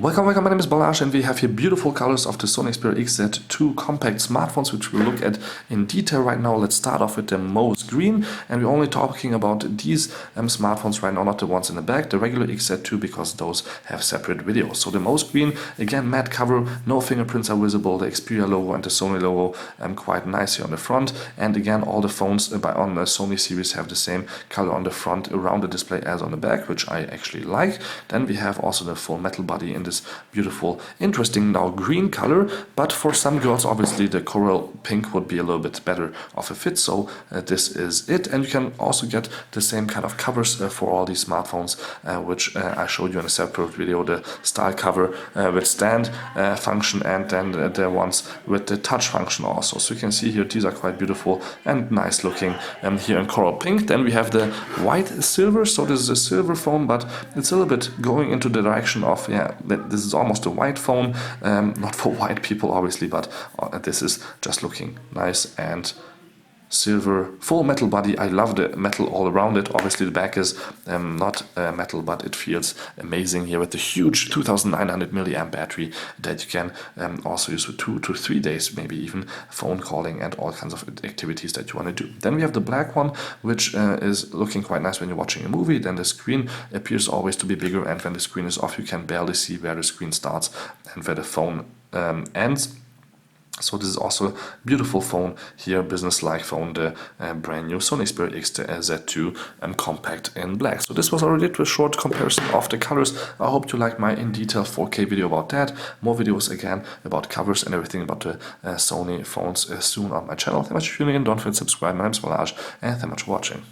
Welcome, my name is Balazs and we have here beautiful colors of the Sony XPeria XZ2 compact smartphones, which we'll look at in detail right now. Let's start off with the most green, and we're only talking about these smartphones right now, not the ones in the back, the regular XZ2, because those have separate videos. So the most green, again, matte cover, no fingerprints are visible, the Xperia logo and the Sony logo quite nice here on the front, and again, all the phones on the Sony series have the same color on the front around the display as on the back, which I actually like. Then we have also the full metal body in this beautiful, interesting now green color, but for some girls obviously the coral pink would be a little bit better of a fit, so this is it. And you can also get the same kind of covers for all these smartphones, which I showed you in a separate video, the style cover with stand function, and then the ones with the touch function also. So you can see here these are quite beautiful and nice looking here in coral pink. Then we have the white silver, so this is a silver phone, but it's a little bit going into the direction of, yeah, this is almost a white phone, not for white people obviously, but this is just looking nice and silver, full metal body. I love the metal all around it. Obviously the back is not metal, but it feels amazing here with the huge 2900 milliamp battery that you can also use for 2 to 3 days, maybe even phone calling and all kinds of activities that you want to do. Then we have the black one, which is looking quite nice when you're watching a movie. Then the screen appears always to be bigger, and when the screen is off you can barely see where the screen starts and where the phone ends. So this is also a beautiful phone here, business-like phone, the brand new Sony XPeria XZ2 compact in black. So this was already it, a short comparison of the colors. I hope you liked my in-detail 4K video about that. More videos again about covers and everything about the Sony phones soon on my channel. Thank you much for tuning in. Don't forget to subscribe. My name is Balazs, and thank you much for watching.